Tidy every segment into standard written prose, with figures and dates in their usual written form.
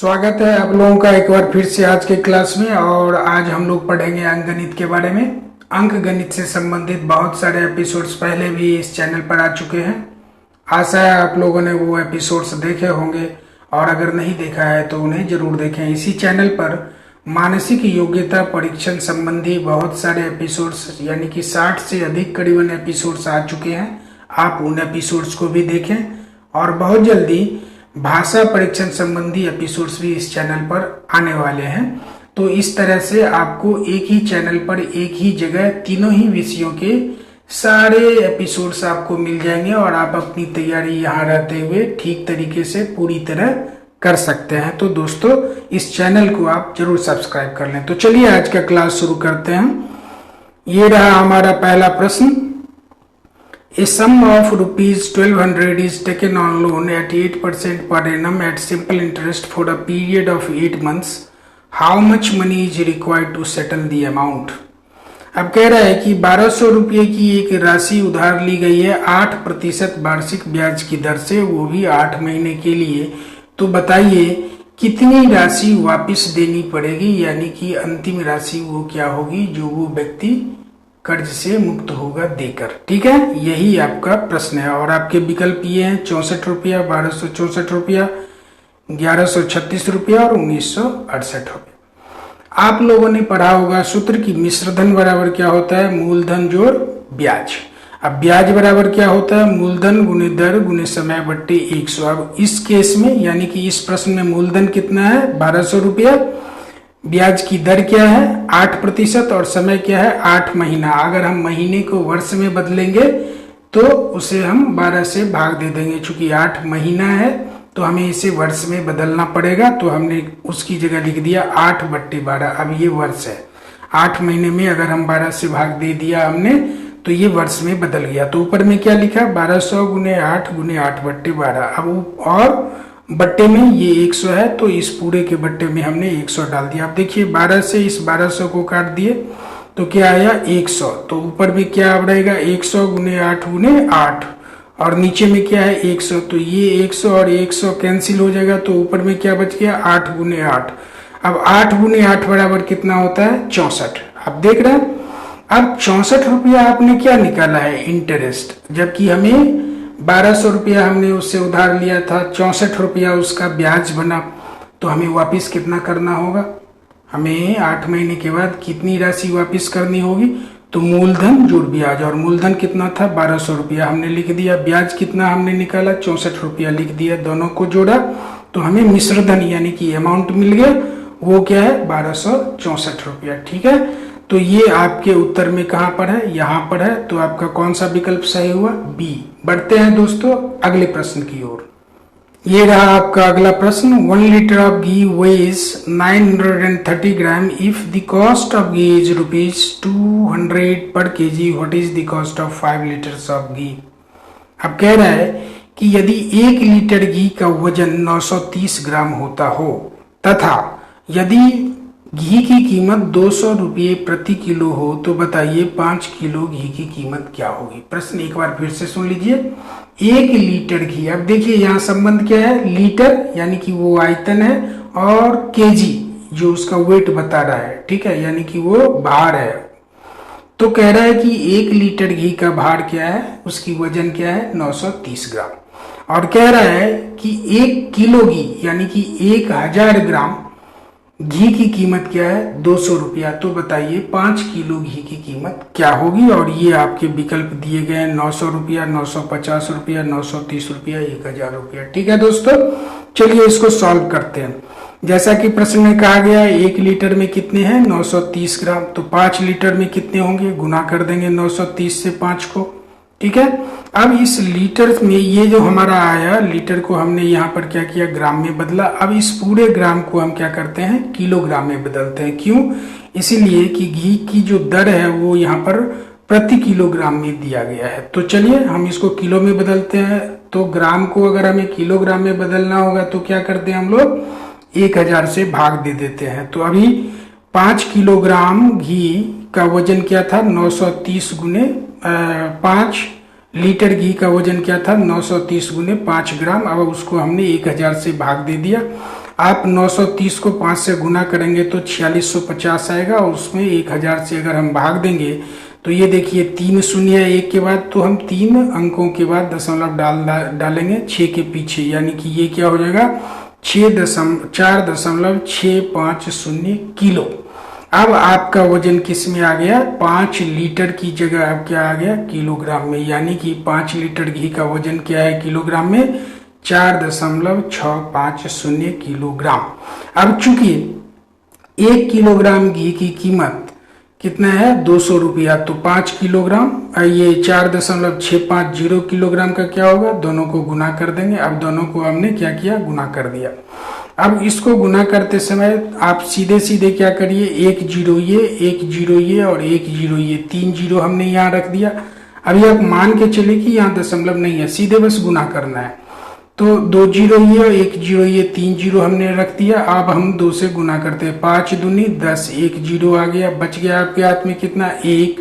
स्वागत है आप लोगों का एक बार फिर से आज के क्लास में। और आज हम लोग पढ़ेंगे अंकगणित के बारे में। अंकगणित से संबंधित बहुत सारे एपिसोड्स पहले भी इस चैनल पर आ चुके हैं। आशा है आप लोगों ने वो एपिसोड्स देखे होंगे, और अगर नहीं देखा है तो उन्हें जरूर देखें। इसी चैनल पर मानसिक योग्यता परीक्षण संबंधी बहुत सारे एपिसोड्स यानी कि 60 से अधिक करीबन एपिसोड्स आ चुके हैं। आप उन एपिसोड्स को भी देखें, और बहुत जल्दी भाषा परीक्षण संबंधी एपिसोड्स भी इस चैनल पर आने वाले हैं। तो इस तरह से आपको एक ही चैनल पर एक ही जगह तीनों ही विषयों के सारे एपिसोड्स आपको मिल जाएंगे, और आप अपनी तैयारी यहाँ रहते हुए ठीक तरीके से पूरी तरह कर सकते हैं। तो दोस्तों इस चैनल को आप जरूर सब्सक्राइब कर लें। तो चलिए आज का क्लास शुरू करते हैं। ये रहा हमारा पहला प्रश्न। A sum of rupees 1200 is taken on loan at 8% per annum at simple interest for a period of 8 months. How much money is required to settle the amount? अब कह रहा है कि 1200 रुपये की एक राशि उधार ली गई है 8% वार्षिक ब्याज की दर से, वो भी 8 महीने के लिए। तो बताइए कितनी राशि वापस देनी पड़ेगी, यानी कि अंतिम राशि वो क्या होगी जो वो व्यक्ति कर्ज से मुक्त होगा देकर। ठीक है, यही आपका प्रश्न है। और आपके विकल्प ये हैं 64 रुपया, 1264 रुपया, 1136 रुपया और 1968 रुपया। आप लोगों ने पढ़ा होगा सूत्र की मिश्र धन बराबर क्या होता है, मूलधन जोड़ ब्याज। अब ब्याज बराबर क्या होता है, मूलधन गुने दर गुने समय बट्टे 100। अब इस केस में यानी कि इस प्रश्न में मूलधन कितना है 1200 रुपया, ब्याज की दर क्या है 8% और समय क्या है 8 महीना। अगर हम महीने को वर्ष में बदलेंगे तो उसे हम 12 से भाग दे देंगे। चूंकि 8 महीना है तो हमें इसे वर्ष में बदलना पड़ेगा, तो हमने उसकी जगह लिख दिया 8/12। अब ये वर्ष है, 8 महीने में अगर हम 12 से भाग दे दिया हमने तो ये वर्ष में बदल गया। तो ऊपर में क्या लिखा 1200 गुने 8 गुने 8/12। अब और बट्टे में ये 100 है, तो इस पूरे के बट्टे में हमने 100 डाल दिया। अब देखिए 12 से इस 1200 को काट दिए तो क्या आया 100। तो ऊपर में क्या रहेगा 100 गुने 8 गुने 8, और नीचे में क्या है 100। तो ये 100 और 100 कैंसिल हो जाएगा, तो ऊपर में क्या बच गया 8 गुने 8। अब 8 गुने 8 बराबर कितना होता है 64। आप देख रहे हैं, अब 64 रुपया आपने क्या निकाला है इंटरेस्ट, जबकि हमें 1200 रुपया हमने उससे उधार लिया था, 64 रुपया उसका ब्याज बना। तो हमें वापस कितना करना होगा, हमें 8 महीने के बाद कितनी राशि वापस करनी होगी, तो मूलधन जोड़ ब्याज। और मूलधन कितना था 1200 रुपया हमने लिख दिया, ब्याज कितना हमने निकाला 64 रुपया लिख दिया, दोनों को जोड़ा तो हमें मिश्र धन यानी कि अमाउंट मिल गया, वो क्या है 1264 रुपया। ठीक है, तो ये आपके उत्तर में कहाँ पर है, यहाँ पर है। तो आपका कौन सा विकल्प सही हुआ, बी। बढ़ते हैं दोस्तों अगले प्रश्न की ओर। ये रहा आपका अगला प्रश्न। 1 litre of ghee weighs 930 gram if the cost of ghee is ₹200 per KG, what is the cost of 5 litres of ghee. अब कह रहा है कि यदि 1 लीटर घी का वजन 930 ग्राम होता हो तथा यदि घी की कीमत 200 रुपये प्रति किलो हो, तो बताइए 5 किलो घी की कीमत क्या होगी। प्रश्न एक बार फिर से सुन लीजिए। 1 लीटर घी, अब देखिए यहाँ संबंध क्या है, लीटर यानी कि वो आयतन है, और केजी जो उसका वेट बता रहा है, ठीक है, यानी कि वो भार है। तो कह रहा है कि 1 लीटर घी का भार क्या है, उसकी वजन क्या है 930 ग्राम। और कह रहा है कि 1 किलो घी यानी कि 1000 ग्राम घी की कीमत क्या है 200 रुपया। तो बताइए 5 किलो घी की कीमत क्या होगी। और ये आपके विकल्प दिए गए हैं 900 रुपया, 950 रुपया, 930 रुपया, 1000 रुपया। ठीक है दोस्तों, चलिए इसको सॉल्व करते हैं। जैसा कि प्रश्न में कहा गया 1 लीटर में कितने हैं 930 ग्राम, तो 5 लीटर में कितने होंगे, गुना कर देंगे 930 से 5 को। ठीक है, अब इस लीटर में ये जो हमारा आया लीटर को हमने यहाँ पर क्या किया ग्राम में बदला। अब इस पूरे ग्राम को हम क्या करते हैं किलोग्राम में बदलते हैं। क्यों, इसीलिए कि घी की जो दर है वो यहाँ पर प्रति किलोग्राम में दिया गया है। तो चलिए हम इसको किलो में बदलते हैं। तो ग्राम को अगर हमें किलोग्राम में बदलना होगा तो क्या करते हैं हम लोग 1000 से भाग दे देते हैं। तो अभी 5 किलोग्राम घी का वजन क्या था 930 गुने 5 लीटर घी का वजन क्या था 930 गुने 5 ग्राम। अब उसको हमने 1000 से भाग दे दिया। आप 930 को 5 से गुना करेंगे तो 4650 आएगा, और उसमें 1000 से अगर हम भाग देंगे तो ये देखिए 3 शून्य है एक के बाद, तो हम 3 अंकों के बाद दशमलव डालेंगे 6 के पीछे, यानी कि ये क्या हो जाएगा 4.650 किलो। अब आपका वजन किस में आ गया, 5 लीटर की जगह अब क्या आ गया किलोग्राम में, यानी कि 5 लीटर घी का वजन क्या है किलोग्राम में 4.650 किलोग्राम। अब चूंकि 1 किलोग्राम घी की कीमत कितना है 200 रुपया, तो 5 किलोग्राम ये 4.650 किलोग्राम का क्या होगा, दोनों को गुना कर देंगे। अब दोनों को हमने क्या किया गुना कर दिया। अब इसको गुना करते समय आप सीधे सीधे क्या करिए, 1 जीरो ये 1 जीरो ये और 1 जीरो ये, 3 जीरो हमने यहाँ रख दिया। अभी आप मान के चले कि यहाँ दशमलव नहीं है, सीधे बस गुना करना है, तो 2 जीरो ये और 1 जीरो ये 3 जीरो हमने रख दिया। अब हम 2 से गुना करते हैं, 5 दूनी 10, 1 जीरो आ गया, बच गया आपके हाथ में कितना 1,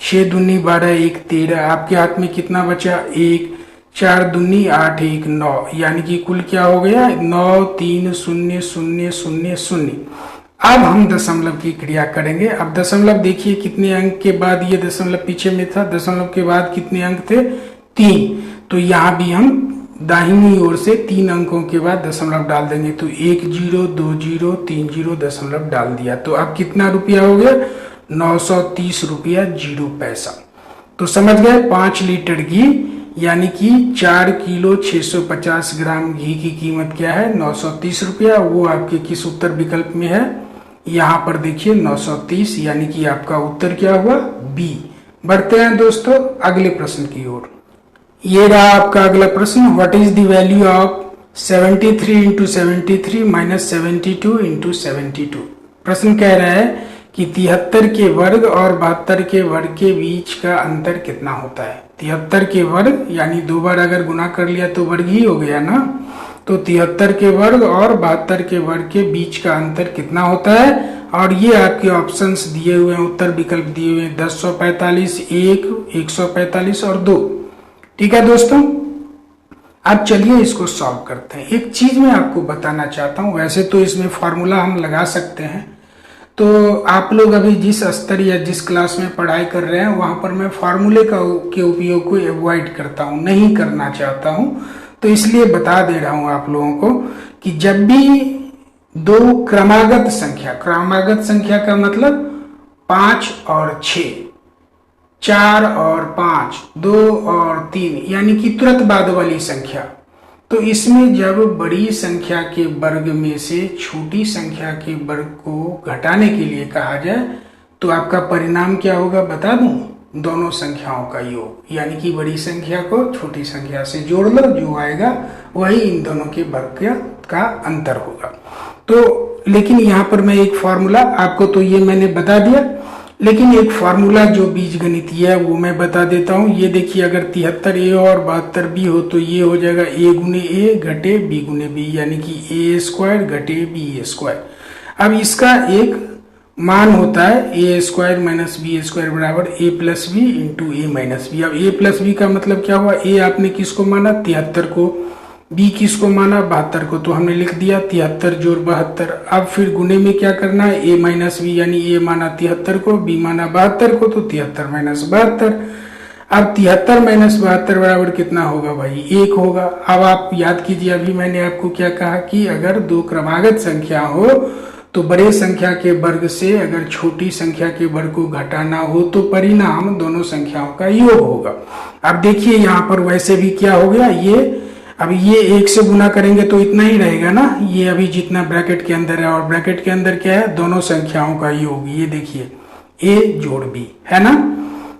6 दूनी 12, 1 13, आपके हाथ में कितना बचा 1, 4 दूनी 8, 1 9, यानी कि कुल क्या हो गया 93000। अब हम दशमलव की क्रिया करेंगे। अब दशमलव देखिए कितने अंक के बाद ये दशमलव पीछे में था, दशमलव के बाद कितने अंक थे 3, तो यहाँ भी हम दाहिनी ओर से 3 अंकों के बाद दशमलव डाल देंगे, तो 1 जीरो 2 जीरो 3 जीरो दशमलव डाल दिया, तो अब कितना रुपया हो गया 930 रुपया 0 पैसा। तो समझ गए 5 लीटर घी यानी कि 4 किलो 650 ग्राम घी की कीमत क्या है 930 रुपया। वो आपके किस उत्तर विकल्प में है, यहाँ पर देखिए 930, यानी कि आपका उत्तर क्या हुआ बी। बढ़ते हैं दोस्तों अगले प्रश्न की ओर। ये रहा आपका अगला प्रश्न, what is the value of 73 into 73 minus 72 into 72। प्रश्न कह रहा है कि 73 के वर्ग और 72 के वर्ग के बीच का अंतर कितना होता है। 73 के वर्ग यानी 2 बार अगर गुना कर लिया तो वर्ग ही हो गया ना, तो 73 के वर्ग और 72 के वर्ग के बीच का अंतर कितना होता है, और ये आपके ऑप्शंस दिए हुए हैं, उत्तर विकल्प दिए हुए हैं 1045, 1, 145 और 2। ठीक है दोस्तों, अब चलिए इसको सॉल्व करते हैं। एक चीज मैं आपको बताना चाहता हूं, वैसे तो इसमें फॉर्मूला हम लगा सकते हैं, तो आप लोग अभी जिस स्तर या जिस क्लास में पढ़ाई कर रहे हैं वहां पर मैं फार्मूले के उपयोग को अवॉइड करता हूं, नहीं करना चाहता हूं, तो इसलिए बता दे रहा हूं आप लोगों को कि जब भी 2 क्रमागत संख्या का मतलब 5 और 6, 4 और 5, 2 और 3, यानी कि तुरंत बाद वाली संख्या, तो इसमें जब बड़ी संख्या के वर्ग में से छोटी संख्या के वर्ग को घटाने के लिए कहा जाए तो आपका परिणाम क्या होगा बता दूं, दोनों संख्याओं का योग, यानी कि बड़ी संख्या को छोटी संख्या से जोड़ लो, जो आएगा वही इन दोनों के वर्ग का अंतर होगा। तो लेकिन यहाँ पर मैं एक फॉर्मूला आपको, तो ये मैंने बता दिया, लेकिन एक फार्मूला जो बीजगणितीय है वो मैं बता देता हूं। ये देखिए, अगर 73a और 72b हो तो ये हो जाएगा a गुने ए घटे b गुने बी, यानी कि a स्क्वायर घटे b स्क्वायर। अब इसका एक मान होता है a square minus b square बराबर a plus b into a minus b. अब a प्लस बी का मतलब क्या हुआ, a आपने किसको माना 73 को, b किसको माना 72 को, तो हमने लिख दिया 73 जोड़ 72। अब फिर गुने में क्या करना है, a माइनस बी, यानी a माना 73 को, b माना 72 को, तो 73 माइनस 72। अब 73 माइनस 72 बराबर कितना होगा भाई 1 होगा। अब आप याद कीजिए, अभी मैंने आपको क्या कहा कि अगर 2 क्रमागत संख्या हो तो बड़े संख्या के वर्ग से अगर छोटी संख्या के वर्ग को घटाना हो तो परिणाम दोनों संख्याओं का योग होगा। अब देखिए यहाँ पर वैसे भी क्या हो गया, ये अब ये 1 से गुना करेंगे तो इतना ही रहेगा ना, ये अभी जितना ब्रैकेट के अंदर है, और ब्रैकेट के अंदर क्या है दोनों संख्याओं का योग, ये देखिए a जोड़ b है ना।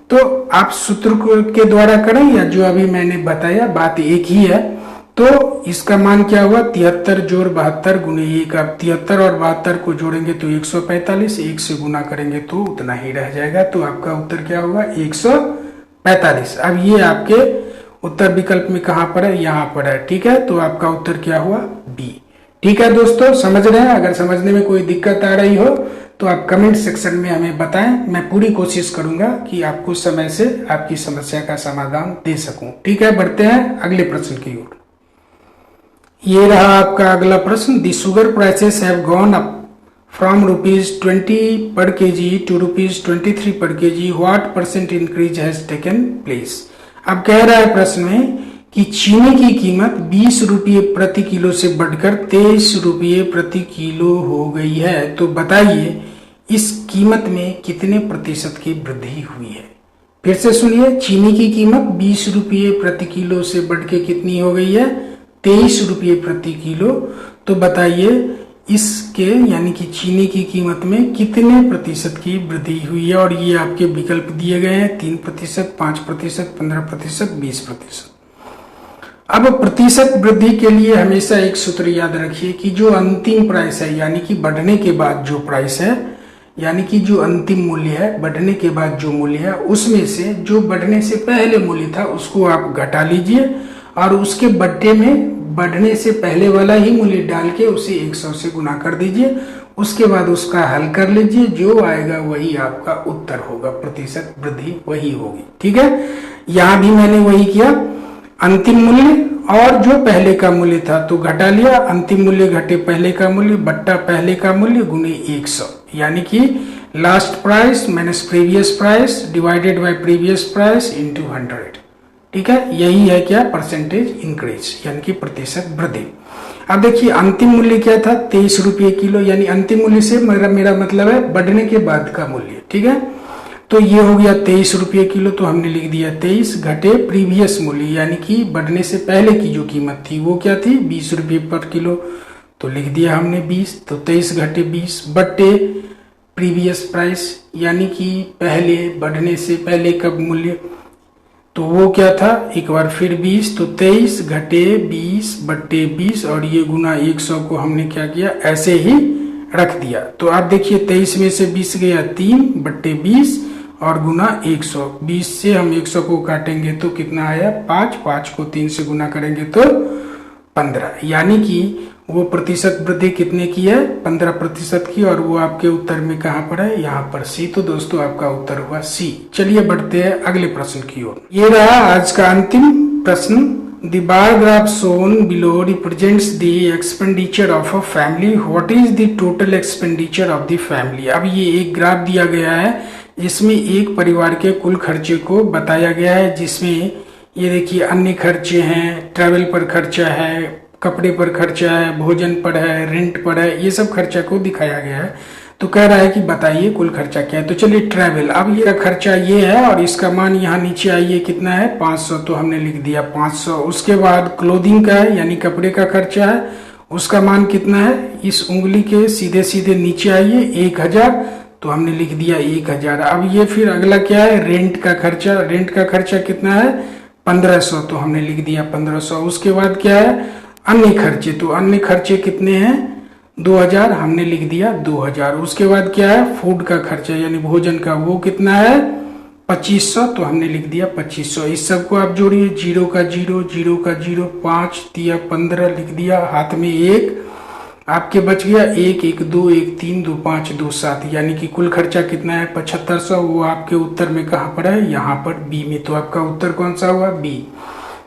तो आप सूत्र के द्वारा करें या जो अभी मैंने बताया बात एक ही है। तो इसका मान क्या हुआ 73 जोड़ 72 गुने 1। अब 73 और 72 को जोड़ेंगे तो 145, 1 से गुना करेंगे तो उतना ही रह जाएगा, तो आपका उत्तर क्या होगा 145। अब ये आपके उत्तर विकल्प में कहां पर है, यहाँ पर है, ठीक है। तो आपका उत्तर क्या हुआ बी। ठीक है दोस्तों, समझ रहे हैं। अगर समझने में कोई दिक्कत आ रही हो तो आप कमेंट सेक्शन में हमें बताएं, मैं पूरी कोशिश करूंगा कि आपको समय से आपकी समस्या का समाधान दे सकूं। ठीक है, बढ़ते हैं अगले प्रश्न की ओर। ये रहा आपका अगला प्रश्न। The sugar prices have gone up from ₹20 पर kg to ₹23 पर kg. What percent increase has taken place? अब कह रहा है प्रश्न में कि चीनी की कीमत 20 रुपये प्रति किलो से बढ़कर 23 रुपये प्रति किलो हो गई है। तो बताइए इस कीमत में कितने प्रतिशत की वृद्धि हुई है? फिर से सुनिए, चीनी की कीमत 20 रुपये प्रति किलो से बढ़ के कितनी हो गई है? 23 रुपये प्रति किलो। तो बताइए इसके यानी कि चीनी की कीमत में कितने प्रतिशत की वृद्धि हुई है? और ये आपके विकल्प दिए गए हैं 3%, 5%, 15%, 20%। अब प्रतिशत वृद्धि के लिए हमेशा एक सूत्र याद रखिए कि जो अंतिम प्राइस है यानी कि बढ़ने के बाद जो प्राइस है यानी कि जो अंतिम मूल्य है, बढ़ने के बाद जो मूल्य है, उसमें से जो बढ़ने से पहले मूल्य था उसको आप घटा लीजिए और उसके बट्टे में बढ़ने से पहले वाला ही मूल्य डाल के उसे 100 से गुना कर दीजिए। उसके बाद उसका हल कर लीजिए, जो आएगा वही आपका उत्तर होगा, प्रतिशत वृद्धि वही होगी। ठीक है, यहाँ भी मैंने वही किया, अंतिम मूल्य और जो पहले का मूल्य था तो घटा लिया, अंतिम मूल्य घटे पहले का मूल्य बट्टा पहले का मूल्य गुने 100, यानी कि last price minus previous price divided by previous price into 100। ठीक है, यही है क्या? परसेंटेज इंक्रीज यानी कि प्रतिशत वृद्धि। अब देखिए अंतिम मूल्य क्या था? 23 रुपये किलो, यानी अंतिम मूल्य से मेरा मतलब है बढ़ने के बाद का मूल्य। ठीक है, तो ये हो गया 23 रुपये किलो, तो हमने लिख दिया 23 घटे प्रीवियस मूल्य यानी कि बढ़ने से पहले की जो कीमत थी वो क्या थी? 20 रुपये पर किलो, तो लिख दिया हमने 20। तो 23 घटे 20 बट्टे प्रीवियस प्राइस यानी कि पहले बढ़ने से पहले का मूल्य, तो वो क्या था? एक बार फिर 20, तो 23 घटे 20 बट्टे 20 और ये गुना 100 को हमने क्या किया? ऐसे ही रख दिया। तो आप देखिए 23 में से 20 गया 3 बट्टे 20 और गुना 100। 20 से हम 100 को काटेंगे तो कितना आया? 5। 5 को 3 से गुना करेंगे तो 15, यानी कि वो प्रतिशत वृद्धि कितने की है? 15% की। और वो आपके उत्तर में कहाँ पर है? यहाँ पर सी। तो दोस्तों आपका उत्तर हुआ सी। चलिए बढ़ते हैं अगले प्रश्न की ओर। ये रहा आज का अंतिम प्रश्न। The bar graph shown below represents the expenditure of a family. What is the total expenditure of the family? अब ये एक ग्राफ दिया गया है जिसमें एक परिवार के कुल खर्चे को बताया गया है, जिसमें ये देखिए अन्य खर्चे हैं, ट्रैवल पर खर्चा है, कपड़े पर खर्चा है, भोजन पर है, रेंट पर है, ये सब खर्चा को दिखाया गया है। तो कह रहा है कि बताइए कुल खर्चा क्या है। तो चलिए ट्रैवल, अब ये खर्चा ये है और इसका मान यहाँ नीचे आइए कितना है? 500, तो हमने लिख दिया 500। उसके बाद क्लोथिंग का है यानी कपड़े का खर्चा है, उसका मान कितना है? इस उंगली के सीधे सीधे नीचे आइए 1000, तो हमने लिख दिया 1000। अब ये फिर अगला क्या है? रेंट का खर्चा। रेंट का खर्चा कितना है? 1500, तो हमने लिख दिया 1500। उसके बाद क्या है? अन्य खर्चे, तो अन्य खर्चे कितने हैं? 2000, हमने लिख दिया 2000। उसके बाद क्या है? फूड का खर्चा यानी भोजन का, वो कितना है? 2500, तो हमने लिख दिया 2500। इस सब को आप जोड़िए, 0 का 0, 0 का 0, 5 दिया 15, लिख दिया हाथ में 1, आपके बच गया 1, 1 2, 1 3, 2 5, 2 7, यानी कि कुल खर्चा कितना है? 7500। वो आपके उत्तर में कहाँ पर है? यहाँ पर बी में। तो आपका उत्तर कौन सा हुआ? बी।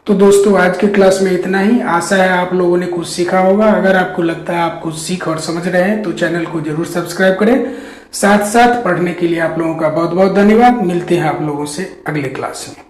तो दोस्तों आज के क्लास में इतना ही। आशा है आप लोगों ने कुछ सीखा होगा। अगर आपको लगता है आप कुछ सीख और समझ रहे हैं तो चैनल को जरूर सब्सक्राइब करें। साथ साथ पढ़ने के लिए आप लोगों का बहुत बहुत धन्यवाद। मिलते हैं आप लोगों से अगले क्लास में।